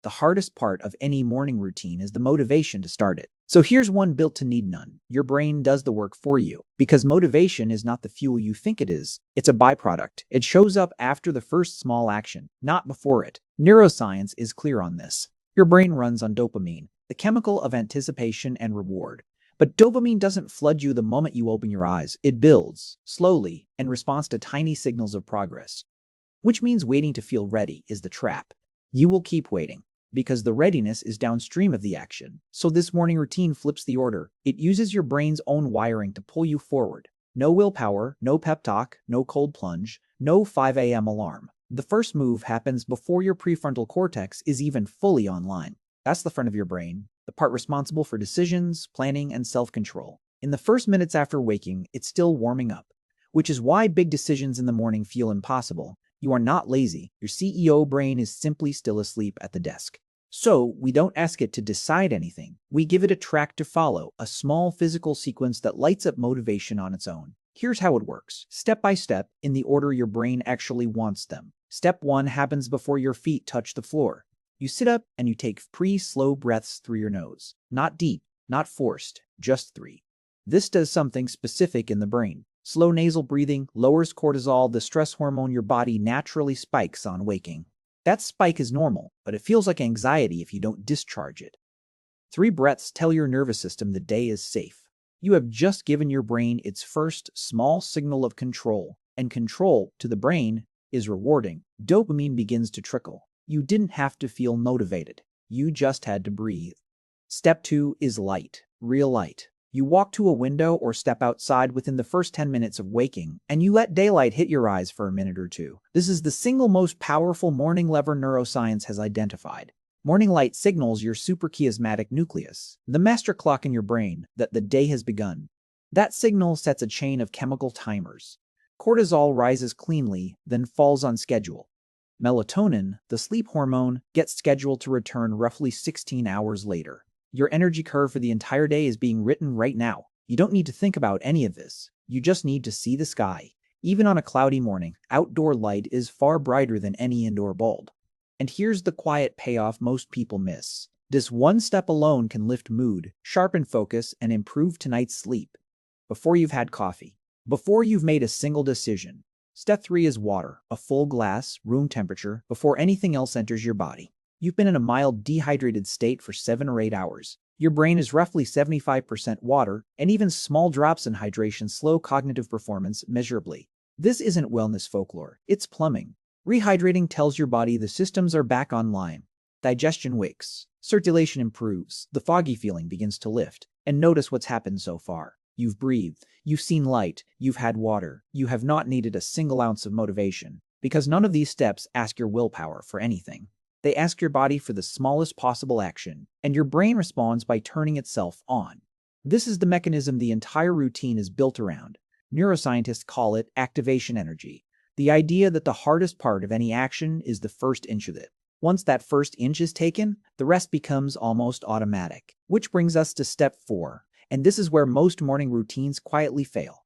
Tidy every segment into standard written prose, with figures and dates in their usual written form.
The hardest part of any morning routine is the motivation to start it. So here's one built to need none. Your brain does the work for you, because motivation is not the fuel you think it is. It's a byproduct. It shows up after the first small action, not before it. Neuroscience is clear on this. Your brain runs on dopamine, the chemical of anticipation and reward. But dopamine doesn't flood you the moment you open your eyes. It builds, slowly, in response to tiny signals of progress. Which means waiting to feel ready is the trap. You will keep waiting, because the readiness is downstream of the action. So this morning routine flips the order. It uses your brain's own wiring to pull you forward. No willpower, no pep talk, no cold plunge, no 5 a.m. alarm. The first move happens before your prefrontal cortex is even fully online. That's the front of your brain, the part responsible for decisions, planning, and self-control. In the first minutes after waking, it's still warming up, which is why big decisions in the morning feel impossible. You are not lazy. Your CEO brain is simply still asleep at the desk. So, we don't ask it to decide anything. We give it a track to follow, a small physical sequence that lights up motivation on its own. Here's how it works, step by step, in the order your brain actually wants them. Step 1 happens before your feet touch the floor. You sit up and you take 3 slow breaths through your nose. Not deep, not forced, just 3. This does something specific in the brain. Slow nasal breathing lowers cortisol, the stress hormone your body naturally spikes on waking. That spike is normal, but it feels like anxiety if you don't discharge it. 3 breaths tell your nervous system the day is safe. You have just given your brain its first small signal of control, and control, to the brain, is rewarding. Dopamine begins to trickle. You didn't have to feel motivated. You just had to breathe. Step 2 is light, real light. You walk to a window or step outside within the first 10 minutes of waking, and you let daylight hit your eyes for a minute or two. This is the single most powerful morning lever neuroscience has identified. Morning light signals your suprachiasmatic nucleus, the master clock in your brain, that the day has begun. That signal sets a chain of chemical timers. Cortisol rises cleanly, then falls on schedule. Melatonin, the sleep hormone, gets scheduled to return roughly 16 hours later. Your energy curve for the entire day is being written right now. You don't need to think about any of this. You just need to see the sky. Even on a cloudy morning, outdoor light is far brighter than any indoor bulb. And here's the quiet payoff most people miss. This one step alone can lift mood, sharpen focus, and improve tonight's sleep. Before you've had coffee. Before you've made a single decision. Step 3 is water, a full glass, room temperature, before anything else enters your body. You've been in a mild dehydrated state for 7 or 8 hours. Your brain is roughly 75% water, and even small drops in hydration slow cognitive performance measurably. This isn't wellness folklore, it's plumbing. Rehydrating tells your body the systems are back online. Digestion wakes, circulation improves, the foggy feeling begins to lift. And notice what's happened so far. You've breathed, you've seen light, you've had water, you have not needed a single ounce of motivation, because none of these steps ask your willpower for anything. They ask your body for the smallest possible action, and your brain responds by turning itself on. This is the mechanism the entire routine is built around. Neuroscientists call it activation energy, the idea that the hardest part of any action is the first inch of it. Once that first inch is taken, the rest becomes almost automatic. Which brings us to step 4, and this is where most morning routines quietly fail.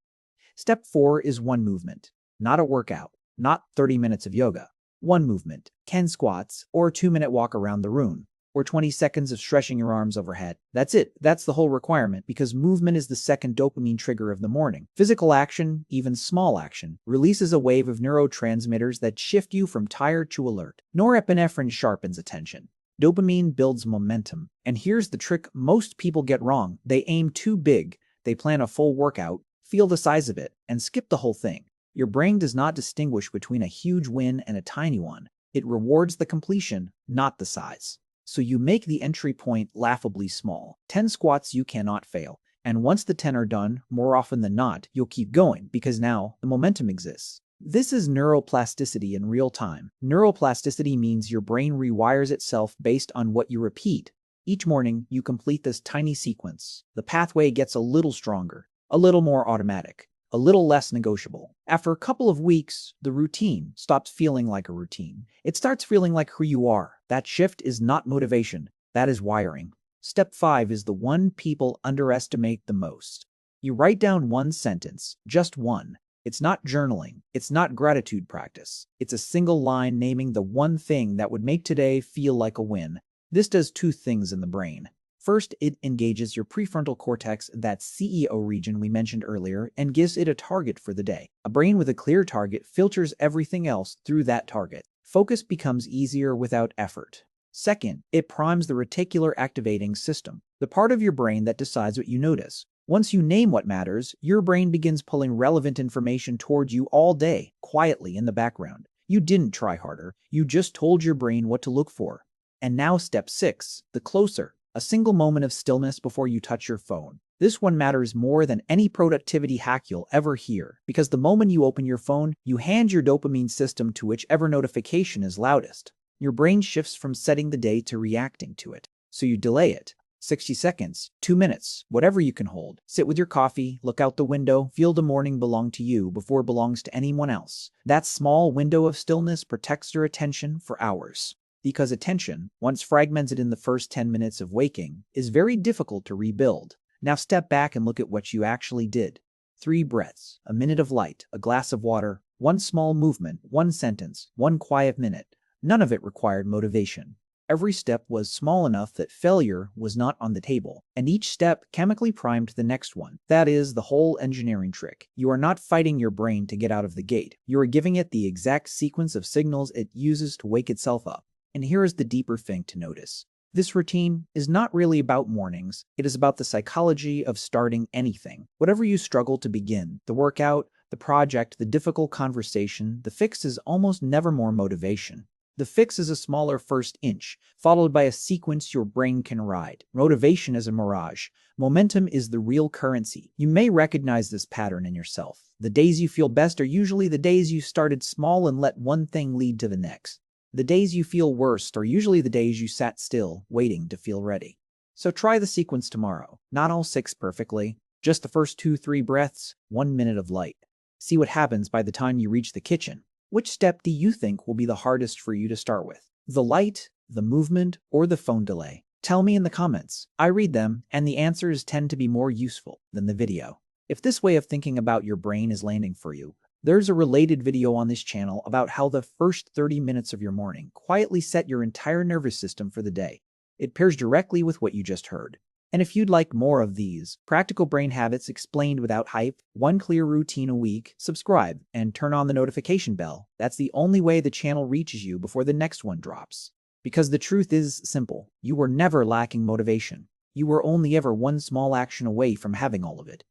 Step 4 is one movement, not a workout, not 30 minutes of yoga. One movement, 10 squats, or a 2-minute walk around the room, or 20 seconds of stretching your arms overhead. That's it. That's the whole requirement, because movement is the second dopamine trigger of the morning. Physical action, even small action, releases a wave of neurotransmitters that shift you from tired to alert. Norepinephrine sharpens attention. Dopamine builds momentum. And here's the trick most people get wrong. They aim too big. They plan a full workout, feel the size of it, and skip the whole thing. Your brain does not distinguish between a huge win and a tiny one. It rewards the completion, not the size. So you make the entry point laughably small. 10 squats you cannot fail. And once the 10 are done, more often than not, you'll keep going because now the momentum exists. This is neuroplasticity in real time. Neuroplasticity means your brain rewires itself based on what you repeat. Each morning, you complete this tiny sequence. The pathway gets a little stronger, a little more automatic, a little less negotiable. After a couple of weeks, the routine stops feeling like a routine. It starts feeling like who you are. That shift is not motivation. That is wiring. Step 5 is the one people underestimate the most. You write down one sentence, just one. It's not journaling. It's not gratitude practice. It's a single line naming the one thing that would make today feel like a win. This does two things in the brain. First, it engages your prefrontal cortex, that CEO region we mentioned earlier, and gives it a target for the day. A brain with a clear target filters everything else through that target. Focus becomes easier without effort. Second, it primes the reticular activating system, the part of your brain that decides what you notice. Once you name what matters, your brain begins pulling relevant information towards you all day, quietly in the background. You didn't try harder, you just told your brain what to look for. And now step 6, the closer. A single moment of stillness before you touch your phone. This one matters more than any productivity hack you'll ever hear, because the moment you open your phone, you hand your dopamine system to whichever notification is loudest. Your brain shifts from setting the day to reacting to it. So you delay it. 60 seconds, 2 minutes, whatever you can hold. Sit with your coffee, look out the window, feel the morning belong to you before it belongs to anyone else. That small window of stillness protects your attention for hours. Because attention, once fragmented in the first 10 minutes of waking, is very difficult to rebuild. Now step back and look at what you actually did. 3 breaths, a minute of light, a glass of water, one small movement, one sentence, one quiet minute. None of it required motivation. Every step was small enough that failure was not on the table, and each step chemically primed the next one. That is the whole engineering trick. You are not fighting your brain to get out of the gate. You are giving it the exact sequence of signals it uses to wake itself up. And here is the deeper thing to notice. This routine is not really about mornings. It is about the psychology of starting anything. Whatever you struggle to begin, the workout, the project, the difficult conversation, the fix is almost never more motivation. The fix is a smaller first inch, followed by a sequence your brain can ride. Motivation is a mirage. Momentum is the real currency. You may recognize this pattern in yourself. The days you feel best are usually the days you started small and let one thing lead to the next. The days you feel worst are usually the days you sat still, waiting to feel ready. So try the sequence tomorrow. Not all 6 perfectly, just the first 2-3 breaths, 1 minute of light. See what happens by the time you reach the kitchen. Which step do you think will be the hardest for you to start with? The light, the movement, or the phone delay? Tell me in the comments. I read them, and the answers tend to be more useful than the video. If this way of thinking about your brain is landing for you, there's a related video on this channel about how the first 30 minutes of your morning quietly set your entire nervous system for the day. It pairs directly with what you just heard. And if you'd like more of these practical brain habits explained without hype, one clear routine a week, subscribe and turn on the notification bell. That's the only way the channel reaches you before the next one drops. Because the truth is simple. You were never lacking motivation. You were only ever one small action away from having all of it.